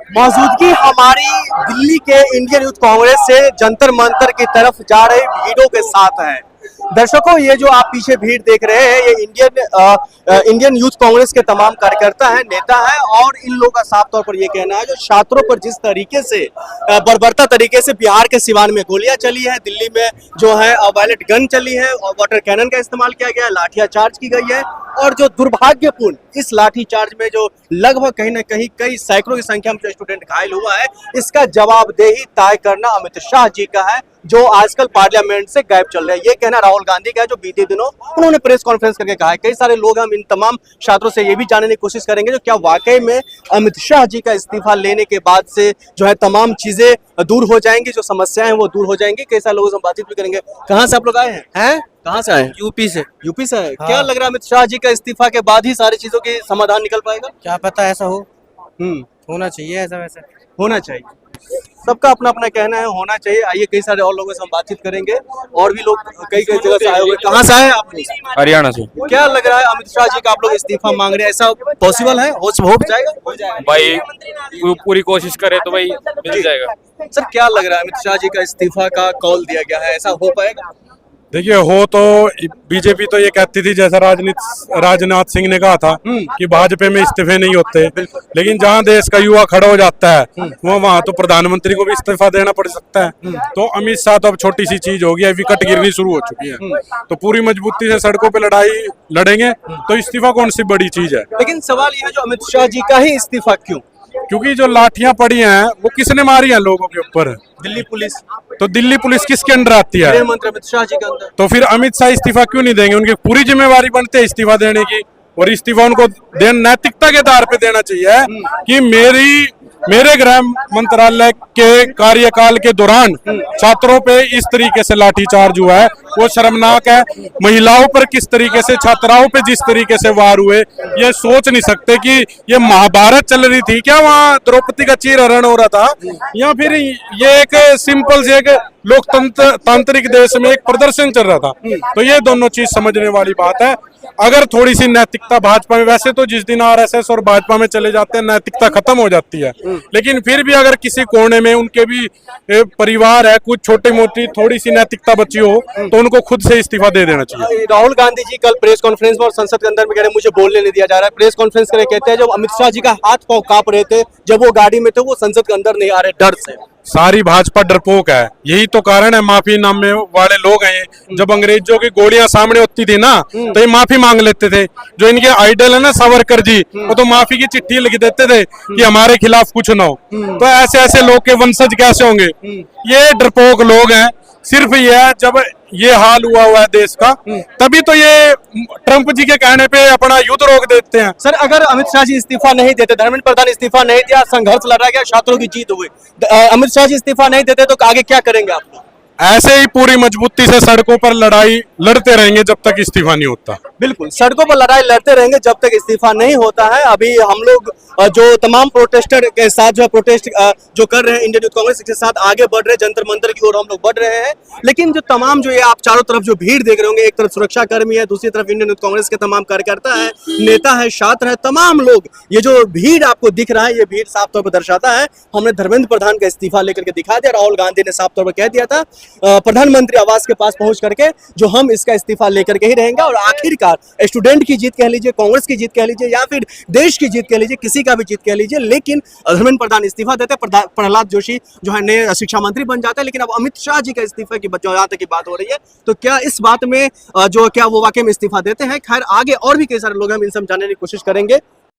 मौजूदगी हमारी दिल्ली के इंडियन यूथ कांग्रेस से जंतर मंतर की तरफ जा रहे भीड़ों के साथ है। दर्शकों, ये जो आप पीछे भीड़ देख रहे हैं, ये इंडियन यूथ कांग्रेस के तमाम कार्यकर्ता हैं, नेता हैं, और इन लोगों का साफ तौर पर ये कहना है जो छात्रों पर जिस तरीके से बर्बरता तरीके से बिहार के सिवान में गोलियां चली है, दिल्ली में जो है वायलेट गन चली है और वाटर कैनन का इस्तेमाल किया गया है, लाठियां चार्ज की गई है, और जो दुर्भाग्यपूर्ण इस लाठी चार्ज में जो लगभग कहीं ना कहीं कई सैकड़ों की संख्या में जो स्टूडेंट घायल हुआ है, इसका जवाबदेही तय करना अमित शाह जी का है, जो आजकल पार्लियामेंट से गायब चल रहे हैं। ये कहना राहुल गांधी का है, जो बीते दिनों उन्होंने प्रेस कॉन्फ्रेंस करके कहा है। कई सारे लोग हम इन तमाम छात्रों से ये भी जानने की कोशिश करेंगे जो क्या वाकई में अमित शाह जी का इस्तीफा लेने के बाद से जो है तमाम चीजें दूर हो जाएंगी, जो समस्याएं हैं वो दूर हो जाएंगी। कई सारे लोगों से बातचीत भी करेंगे। कहाँ से आप लोग आए हैं? कहाँ से आए? यूपी से। यूपी से आए। हाँ। क्या लग रहा है अमित शाह जी का इस्तीफा के बाद ही सारी चीजों की समाधान निकल पाएगा? क्या पता ऐसा हो, हम्म, होना चाहिए ऐसा वैसे। होना चाहिए। सबका अपना अपना कहना है, होना चाहिए। आइए कई सारे और लोगों से हम बातचीत करेंगे, और भी लोग कई कई जगह से आए हुए। कहाँ से आए आप? हरियाणा से। क्या लग रहा है अमित शाह जी का आप लोग इस्तीफा मांग रहे हैं, ऐसा पॉसिबल है? हो जाएगा? हो जाएगा भाई पूरी कोशिश करे तो भाई मिल जाएगा। सर, क्या लग रहा है अमित शाह जी का इस्तीफा का कॉल दिया गया है, ऐसा हो पाएगा? देखिए, हो तो बीजेपी तो ये कहती थी, जैसा राजनाथ सिंह ने कहा था कि भाजपा में इस्तीफे नहीं होते, लेकिन जहां देश का युवा खड़ा हो जाता है वहां तो प्रधानमंत्री को भी इस्तीफा देना पड़ सकता है। तो अमित शाह तो अब छोटी सी चीज हो गई है, विकट गिरनी शुरू हो चुकी है, तो पूरी मजबूती से सड़कों पे लड़ाई लड़ेंगे तो इस्तीफा कौन सी बड़ी चीज है। लेकिन सवाल यह है जो अमित शाह जी का ही इस्तीफा क्यों? क्योंकि जो लाठियां पड़ी हैं वो किसने मारी हैं लोगों के ऊपर? दिल्ली पुलिस। तो दिल्ली पुलिस किसके अंडर आती है? गृह मंत्री अमित शाह जी के अंदर। तो फिर अमित शाह इस्तीफा क्यों नहीं देंगे? उनकी पूरी जिम्मेवारी बनती है इस्तीफा देने की, और इस्तीफा उनको नैतिकता के आधार पे देना चाहिए कि मेरे गृह मंत्रालय के कार्यकाल के दौरान छात्रों पे इस तरीके से लाठीचार्ज हुआ है, वो शर्मनाक है। महिलाओं पर किस तरीके से, छात्राओं पे जिस तरीके से वार हुए, ये सोच नहीं सकते कि ये महाभारत चल रही थी क्या? वहाँ द्रौपदी का चीरहरण हो रहा था, या फिर ये एक सिंपल से एक लोकतांत्रिक देश में एक प्रदर्शन चल रहा था? तो ये दोनों चीज समझने वाली बात है। अगर थोड़ी सी नैतिकता भाजपा में, वैसे तो जिस दिन आरएसएस और भाजपा में चले जाते हैं नैतिकता खत्म हो जाती है, लेकिन फिर भी अगर किसी कोने में उनके भी परिवार है, कुछ छोटी मोटी थोड़ी सी नैतिकता बची हो, तो उनको खुद से इस्तीफा दे देना चाहिए। राहुल गांधी जी कल प्रेस कॉन्फ्रेंस में और संसद के अंदर में कह रहे मुझे बोलने नहीं दिया जा रहा है। प्रेस कॉन्फ्रेंस करके कहते हैं जब अमित शाह जी का हाथ पांव कांप रहे थे, जब वो गाड़ी में थे, वो संसद के अंदर नहीं आ रहे डर से। सारी भाजपा डरपोक है, यही तो कारण है। माफी नामे वाले लोग हैं, जब अंग्रेजों की गोलियां सामने होती थी ना, तो ये माफी मांग लेते थे। जो इनके आइडल है ना सावरकर जी, वो तो माफी की चिट्ठी लिख देते थे कि हमारे खिलाफ कुछ ना हो। तो ऐसे ऐसे लोग के वंशज कैसे होंगे? ये डरपोक लोग हैं। सिर्फ ये है, जब ये हाल हुआ है देश का, तभी तो ये ट्रंप जी के कहने पे अपना युद्ध रोक देते हैं। सर, अगर अमित शाह जी इस्तीफा नहीं देते, धर्मेंद्र प्रधान इस्तीफा नहीं दिया, संघर्ष लड़ा गया, छात्रों की जीत हुई, अमित शाह जी इस्तीफा नहीं देते तो आगे क्या करेंगे आप? ऐसे ही पूरी मजबूती से सड़कों पर लड़ाई लड़ते रहेंगे जब तक इस्तीफा नहीं होता। बिल्कुल, सड़कों पर लड़ाई लड़ते रहेंगे जब तक इस्तीफा नहीं होता है। अभी हम लोग जो तमाम प्रोटेस्टर के साथ जो प्रोटेस्ट जो कर रहे हैं इंडियन यूथ कांग्रेस के साथ आगे बढ़ रहे हैं, जंतर मंतर की ओर हम लोग बढ़ रहे हैं। लेकिन जो तमाम जो ये आप चारों तरफ जो भीड़ देख रहे होंगे, एक तरफ सुरक्षा कर्मी है, दूसरी तरफ इंडियन यूथ कांग्रेस के तमाम कार्यकर्ता है, नेता है, छात्र है, तमाम लोग, ये जो भीड़ आपको दिख रहा है, ये भीड़ साफ तौर पर दर्शाता है हमने धर्मेंद्र प्रधान का इस्तीफा लेकर के दिखा दिया। राहुल गांधी ने साफ तौर पर कह दिया था प्रधानमंत्री आवास के पास पहुंच करके जो हम इसका इस्तीफा लेकर के ही रहेंगे। और आखिरकार स्टूडेंट की जीत कह लीजिए, कांग्रेस की जीत कह लीजिए, या फिर देश की जीत कह लीजिए, किसी का भी जीत कह लीजिए, लेकिन धर्मेंद्र प्रधान इस्तीफा देते, प्रहलाद जोशी जो है नए शिक्षा मंत्री बन जाते हैं। लेकिन अब अमित शाह जी का इस्तीफा की जहाँ तक की बात हो रही है, तो क्या इस बात में जो क्या वो वाकई में इस्तीफा देते हैं? खैर, आगे और भी कई सारे लोग हम इन सब जानने की कोशिश करेंगे।